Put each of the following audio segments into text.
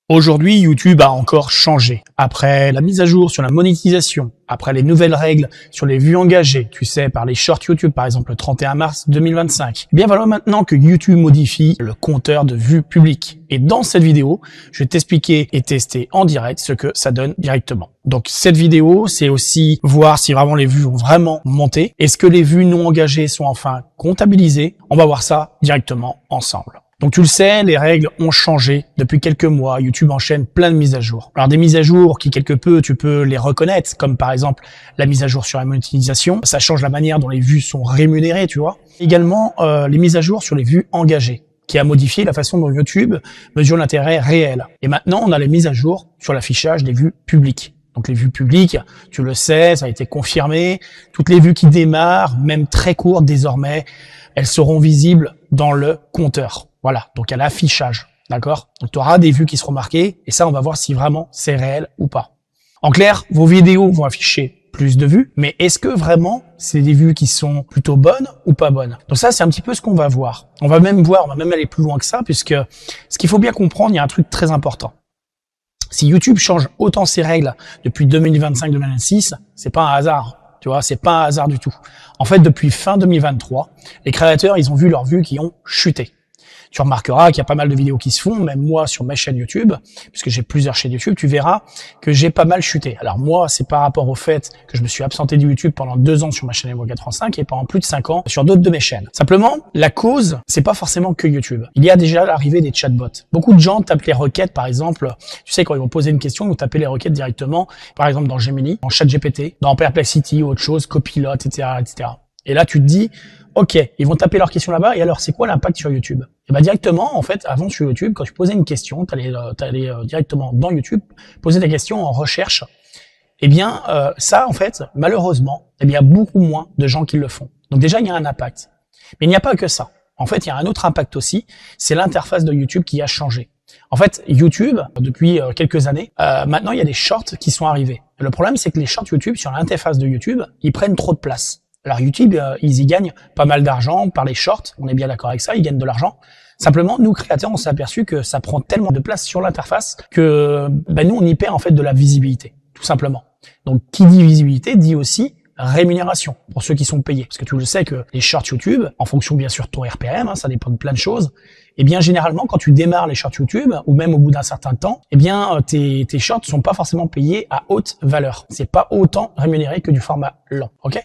Aujourd'hui, YouTube a encore changé. Après la mise à jour sur la monétisation, après les nouvelles règles sur les vues engagées, tu sais, par les shorts YouTube, par exemple, le 31 mars 2025. Eh bien, voilà maintenant que YouTube modifie le compteur de vues publiques. Et dans cette vidéo, je vais t'expliquer et tester en direct ce que ça donne directement. Donc, cette vidéo, c'est aussi voir si vraiment les vues ont vraiment monté. Est-ce que les vues non engagées sont enfin comptabilisées? On va voir ça directement ensemble. Donc tu le sais, les règles ont changé depuis quelques mois. YouTube enchaîne plein de mises à jour. Alors des mises à jour qui quelque peu tu peux les reconnaître, comme par exemple la mise à jour sur la monétisation. Ça change la manière dont les vues sont rémunérées, tu vois. Également les mises à jour sur les vues engagées, qui a modifié la façon dont YouTube mesure l'intérêt réel. Et maintenant on a les mises à jour sur l'affichage des vues publiques. Donc les vues publiques, tu le sais, ça a été confirmé. Toutes les vues qui démarrent, même très courtes désormais, elles seront visibles dans le compteur. Voilà, donc à l'affichage, d'accord? Donc tu auras des vues qui seront marquées, et ça on va voir si vraiment c'est réel ou pas. En clair, vos vidéos vont afficher plus de vues, mais est-ce que vraiment c'est des vues qui sont plutôt bonnes ou pas bonnes? Donc ça c'est un petit peu ce qu'on va voir. On va même aller plus loin que ça, puisque ce qu'il faut bien comprendre, il y a un truc très important. Si YouTube change autant ses règles depuis 2025-2026, c'est pas un hasard. Tu vois, c'est pas un hasard du tout. En fait, depuis fin 2023, les créateurs, ils ont vu leurs vues qui ont chuté. Tu remarqueras qu'il y a pas mal de vidéos qui se font, même moi sur ma chaîne YouTube, puisque j'ai plusieurs chaînes YouTube, tu verras que j'ai pas mal chuté. Alors moi, c'est par rapport au fait que je me suis absenté du YouTube pendant 2 ans sur ma chaîne Evo435 et pendant plus de 5 ans sur d'autres de mes chaînes. Simplement, la cause, c'est pas forcément que YouTube. Il y a déjà l'arrivée des chatbots. Beaucoup de gens tapent les requêtes, par exemple, tu sais, quand ils vont poser une question, ils vont taper les requêtes directement, par exemple dans Gemini, dans ChatGPT, dans Perplexity ou autre chose, Copilot, etc., etc. Et là, tu te dis, ok, ils vont taper leurs questions là-bas, et alors c'est quoi l'impact sur YouTube? Et bah directement, en fait, avant sur YouTube, quand tu posais une question, t'allais directement dans YouTube, poser ta question en recherche. Eh bien, ça, en fait, malheureusement, eh bien, il y a beaucoup moins de gens qui le font. Donc déjà, il y a un impact. Mais il n'y a pas que ça. En fait, il y a un autre impact aussi, c'est l'interface de YouTube qui a changé. En fait, YouTube, depuis quelques années, maintenant, il y a des shorts qui sont arrivés. Le problème, c'est que les shorts YouTube, sur l'interface de YouTube, ils prennent trop de place. Alors YouTube, ils y gagnent pas mal d'argent par les shorts, on est bien d'accord avec ça, ils gagnent de l'argent. Simplement, nous créateurs, on s'est aperçu que ça prend tellement de place sur l'interface que nous, on y perd en fait de la visibilité, tout simplement. Donc, qui dit visibilité dit aussi rémunération pour ceux qui sont payés. Parce que tu le sais que les shorts YouTube, en fonction bien sûr de ton RPM, ça dépend de plein de choses, et bien généralement quand tu démarres les shorts YouTube, ou même au bout d'un certain temps, eh bien tes shorts sont pas forcément payés à haute valeur. C'est pas autant rémunéré que du format long, ok?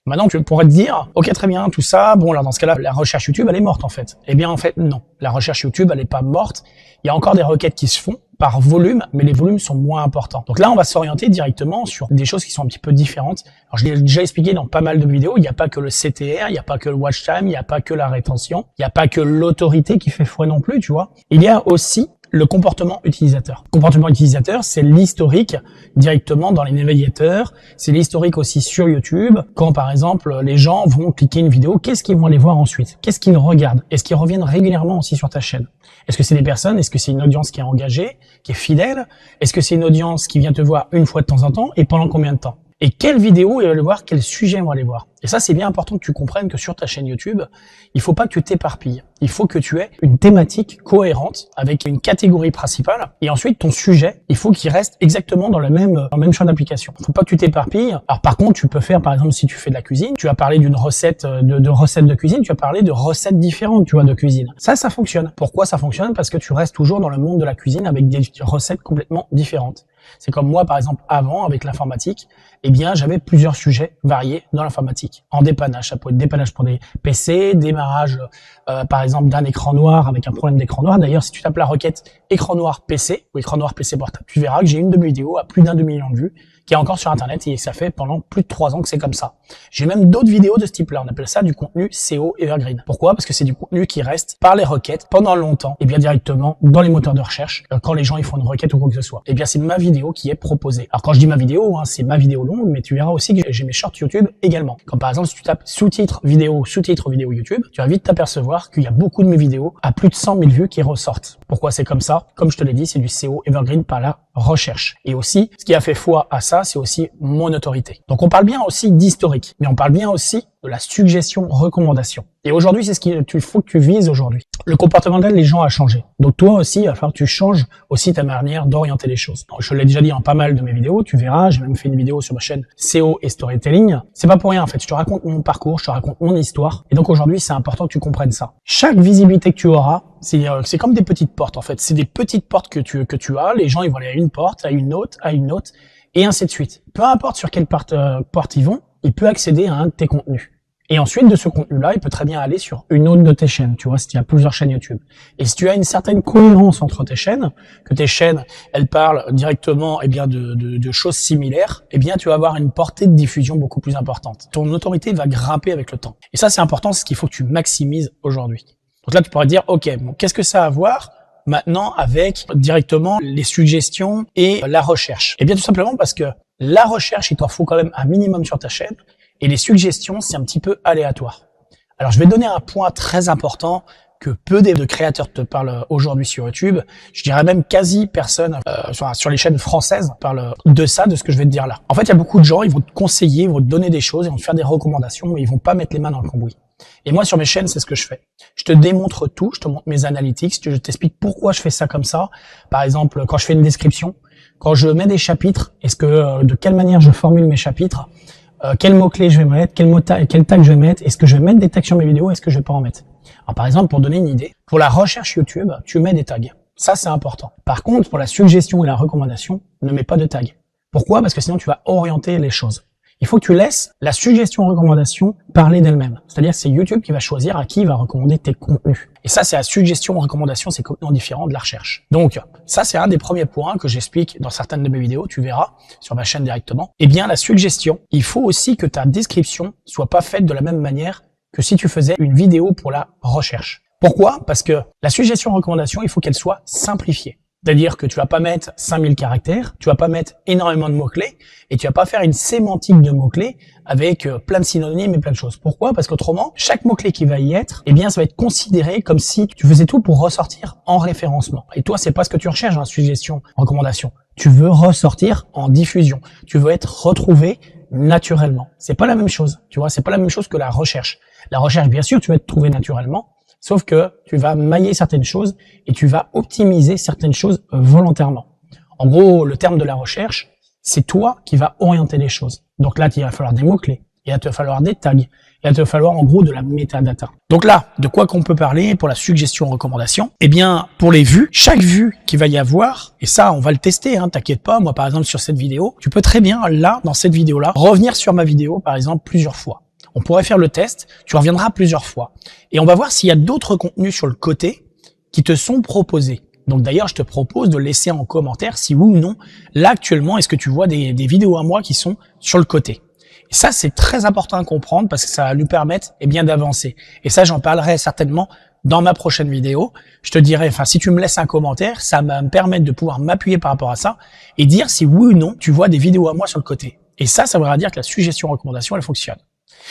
Maintenant, tu pourrais te dire, ok, très bien, tout ça, bon, alors dans ce cas-là, la recherche YouTube, elle est morte, en fait. Eh bien, en fait, non. La recherche YouTube, elle n'est pas morte. Il y a encore des requêtes qui se font par volume, mais les volumes sont moins importants. Donc là, on va s'orienter directement sur des choses qui sont un petit peu différentes. Alors, je l'ai déjà expliqué dans pas mal de vidéos, il n'y a pas que le CTR, il n'y a pas que le watch time, il n'y a pas que la rétention, il n'y a pas que l'autorité qui fait fouet non plus, tu vois. Il y a aussi le comportement utilisateur. Le comportement utilisateur, c'est l'historique directement dans les navigateurs. C'est l'historique aussi sur YouTube. Quand, par exemple, les gens vont cliquer une vidéo, qu'est-ce qu'ils vont aller voir ensuite? Qu'est-ce qu'ils regardent? Est-ce qu'ils reviennent régulièrement aussi sur ta chaîne? Est-ce que c'est des personnes? Est-ce que c'est une audience qui est engagée, qui est fidèle? Est-ce que c'est une audience qui vient te voir une fois de temps en temps? Et pendant combien de temps? Et quelle vidéo ils vont aller voir, quel sujet ils vont aller voir. Et ça, c'est bien important que tu comprennes que sur ta chaîne YouTube, il faut pas que tu t'éparpilles. Il faut que tu aies une thématique cohérente avec une catégorie principale. Et ensuite, ton sujet, il faut qu'il reste exactement dans le même champ d'application. Il faut pas que tu t'éparpilles. Alors par contre, tu peux faire, par exemple, si tu fais de la cuisine, tu as parlé d'une recette, de recettes de cuisine, tu as parlé de recettes différentes, tu vois, de cuisine. Ça fonctionne. Pourquoi ça fonctionne? Parce que tu restes toujours dans le monde de la cuisine avec des recettes complètement différentes. C'est comme moi, par exemple, avant, avec l'informatique, eh bien, j'avais plusieurs sujets variés dans l'informatique. En dépannage, ça peut être dépannage pour des PC, démarrage, par exemple, d'un écran noir avec un problème d'écran noir. D'ailleurs, si tu tapes la requête écran noir PC ou écran noir PC portable, tu verras que j'ai une de mes vidéos à plus d'1,2 million de vues qui est encore sur Internet et ça fait pendant plus de 3 ans que c'est comme ça. J'ai même d'autres vidéos de ce type-là. On appelle ça du contenu SEO Evergreen. Pourquoi? Parce que c'est du contenu qui reste par les requêtes pendant longtemps et bien directement dans les moteurs de recherche quand les gens ils font une requête ou quoi que ce soit. Et bien c'est ma vidéo qui est proposée. Alors quand je dis ma vidéo, c'est ma vidéo longue, mais tu verras aussi que j'ai mes shorts YouTube également. Comme par exemple si tu tapes sous-titres vidéo YouTube, tu vas vite t'apercevoir qu'il y a beaucoup de mes vidéos à plus de 100 000 vues qui ressortent. Pourquoi c'est comme ça? Comme je te l'ai dit, c'est du SEO Evergreen par la recherche. Et aussi, ce qui a fait foi à ça, c'est aussi mon autorité. Donc on parle bien aussi d'historique, mais on parle bien aussi de la suggestion recommandation. Et aujourd'hui, c'est ce qu'il faut que tu vises aujourd'hui. Le comportemental des gens a changé. Donc toi aussi, il va falloir que tu changes aussi ta manière d'orienter les choses. Donc, je l'ai déjà dit dans pas mal de mes vidéos, tu verras, j'ai même fait une vidéo sur ma chaîne SEO et Storytelling. C'est pas pour rien en fait, je te raconte mon parcours, je te raconte mon histoire. Et donc aujourd'hui, c'est important que tu comprennes ça. Chaque visibilité que tu auras, c'est comme des petites portes en fait. C'est des petites portes que tu as, les gens ils vont aller à une porte, à une autre, et ainsi de suite. Peu importe sur quelle porte ils vont, il peut accéder à un de tes contenus. Et ensuite, de ce contenu-là, il peut très bien aller sur une autre de tes chaînes, tu vois, si tu as plusieurs chaînes YouTube. Et si tu as une certaine cohérence entre tes chaînes, que tes chaînes, elles parlent directement, de choses similaires, tu vas avoir une portée de diffusion beaucoup plus importante. Ton autorité va grimper avec le temps. Et ça, c'est important, c'est ce qu'il faut que tu maximises aujourd'hui. Donc là, tu pourrais dire, OK, bon, qu'est-ce que ça a à voir maintenant avec directement les suggestions et la recherche? Tout simplement parce que la recherche, il t'en faut quand même un minimum sur ta chaîne. Et les suggestions, c'est un petit peu aléatoire. Alors, je vais donner un point très important que peu de créateurs te parlent aujourd'hui sur YouTube. Je dirais même quasi personne sur les chaînes françaises parle de ça, de ce que je vais te dire là. En fait, il y a beaucoup de gens, ils vont te conseiller, ils vont te donner des choses, ils vont te faire des recommandations, mais ils vont pas mettre les mains dans le cambouis. Et moi, sur mes chaînes, c'est ce que je fais. Je te démontre tout, je te montre mes analytics, je t'explique pourquoi je fais ça comme ça. Par exemple, quand je fais une description, quand je mets des chapitres, de quelle manière je formule mes chapitres, quels mots-clés je vais mettre, quel tag je vais mettre, est-ce que je vais mettre des tags sur mes vidéos, est-ce que je vais pas en mettre. Alors, par exemple, pour donner une idée, pour la recherche YouTube, tu mets des tags. Ça, c'est important. Par contre, pour la suggestion et la recommandation, ne mets pas de tags. Pourquoi? Parce que sinon, tu vas orienter les choses. Il faut que tu laisses la suggestion-recommandation parler d'elle-même. C'est-à-dire que c'est YouTube qui va choisir à qui il va recommander tes contenus. Et ça, c'est la suggestion-recommandation, c'est complètement différent de la recherche. Donc, ça, c'est un des premiers points que j'explique dans certaines de mes vidéos, tu verras sur ma chaîne directement. La suggestion, il faut aussi que ta description soit pas faite de la même manière que si tu faisais une vidéo pour la recherche. Pourquoi? Parce que la suggestion-recommandation, il faut qu'elle soit simplifiée. C'est-à-dire que tu vas pas mettre 5000 caractères, tu vas pas mettre énormément de mots-clés, et tu vas pas faire une sémantique de mots-clés avec plein de synonymes et plein de choses. Pourquoi? Parce qu'autrement, chaque mot-clé qui va y être, ça va être considéré comme si tu faisais tout pour ressortir en référencement. Et toi, c'est pas ce que tu recherches dans la suggestion, recommandation. Tu veux ressortir en diffusion. Tu veux être retrouvé naturellement. C'est pas la même chose. Tu vois, c'est pas la même chose que la recherche. La recherche, bien sûr, tu vas te trouver naturellement. Sauf que tu vas mailler certaines choses et tu vas optimiser certaines choses volontairement. En gros, le terme de la recherche, c'est toi qui vas orienter les choses. Donc là, il va falloir des mots-clés, il va te falloir des tags, il va te falloir en gros de la métadata. Donc là, de quoi qu'on peut parler pour la suggestion-recommandation? Pour les vues, chaque vue qu'il va y avoir, et ça, on va le tester, t'inquiète pas, moi par exemple sur cette vidéo, tu peux très bien là, dans cette vidéo-là, revenir sur ma vidéo par exemple plusieurs fois. On pourrait faire le test, tu reviendras plusieurs fois. Et on va voir s'il y a d'autres contenus sur le côté qui te sont proposés. Donc d'ailleurs, je te propose de laisser en commentaire si oui ou non, là actuellement, est-ce que tu vois des vidéos à moi qui sont sur le côté. Et ça, c'est très important à comprendre parce que ça va nous permettre d'avancer. Et ça, j'en parlerai certainement dans ma prochaine vidéo. Je te dirai, si tu me laisses un commentaire, ça va me permettre de pouvoir m'appuyer par rapport à ça et dire si oui ou non, tu vois des vidéos à moi sur le côté. Et ça voudra dire que la suggestion-recommandation, elle fonctionne.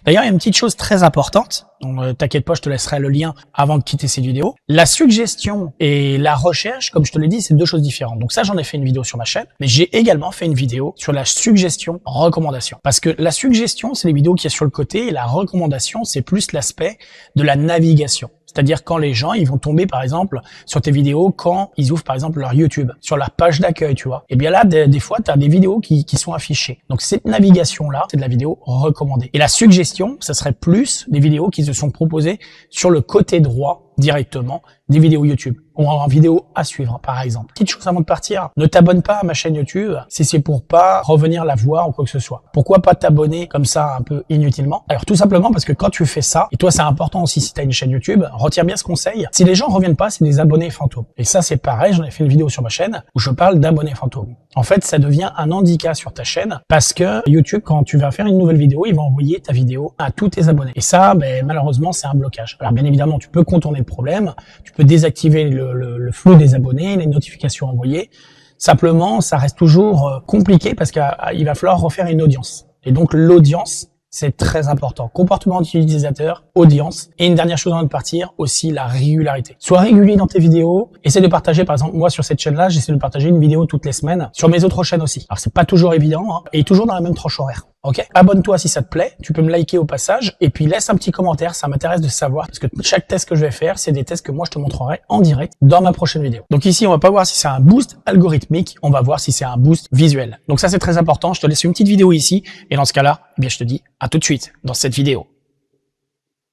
D'ailleurs, il y a une petite chose très importante, donc t'inquiète pas, je te laisserai le lien avant de quitter cette vidéo. La suggestion et la recherche, comme je te l'ai dit, c'est deux choses différentes. Donc ça, j'en ai fait une vidéo sur ma chaîne, mais j'ai également fait une vidéo sur la suggestion recommandation. Parce que la suggestion, c'est les vidéos qu'il y a sur le côté, et la recommandation, c'est plus l'aspect de la navigation. C'est-à-dire quand les gens, ils vont tomber par exemple sur tes vidéos quand ils ouvrent par exemple leur YouTube, sur leur page d'accueil, tu vois. Et bien là, des fois, tu as des vidéos qui sont affichées. Donc cette navigation-là, c'est de la vidéo recommandée. Et la suggestion, ça serait plus des vidéos qui se sont proposées sur le côté droit directement des vidéos YouTube ou en vidéo à suivre par exemple. Petite chose avant de partir, ne t'abonne pas à ma chaîne YouTube si c'est pour pas revenir la voir ou quoi que ce soit. Pourquoi pas t'abonner comme ça un peu inutilement? Alors tout simplement parce que quand tu fais ça, et toi c'est important aussi si tu as une chaîne YouTube, retiens bien ce conseil, si les gens reviennent pas, c'est des abonnés fantômes. Et ça c'est pareil, j'en ai fait une vidéo sur ma chaîne où je parle d'abonnés fantômes. En fait, ça devient un handicap sur ta chaîne parce que YouTube, quand tu vas faire une nouvelle vidéo, il va envoyer ta vidéo à tous tes abonnés. Et ça, malheureusement, c'est un blocage. Alors bien évidemment, tu peux contourner le problème, tu peux désactiver le flux des abonnés, les notifications envoyées. Simplement, ça reste toujours compliqué parce qu'il va falloir refaire une audience. Et donc l'audience, c'est très important. Comportement d'utilisateur, audience. Et une dernière chose avant de partir, aussi la régularité. Sois régulier dans tes vidéos. Essaie de partager, par exemple, moi sur cette chaîne-là, j'essaie de partager une vidéo toutes les semaines. Sur mes autres chaînes aussi. Alors c'est pas toujours évident, et toujours dans la même tranche horaire. Ok? Abonne-toi si ça te plaît. Tu peux me liker au passage et puis laisse un petit commentaire. Ça m'intéresse de savoir parce que chaque test que je vais faire, c'est des tests que moi je te montrerai en direct dans ma prochaine vidéo. Donc ici, on va pas voir si c'est un boost algorithmique. On va voir si c'est un boost visuel. Donc ça, c'est très important. Je te laisse une petite vidéo ici et dans ce cas-là, eh bien, je te dis à tout de suite dans cette vidéo.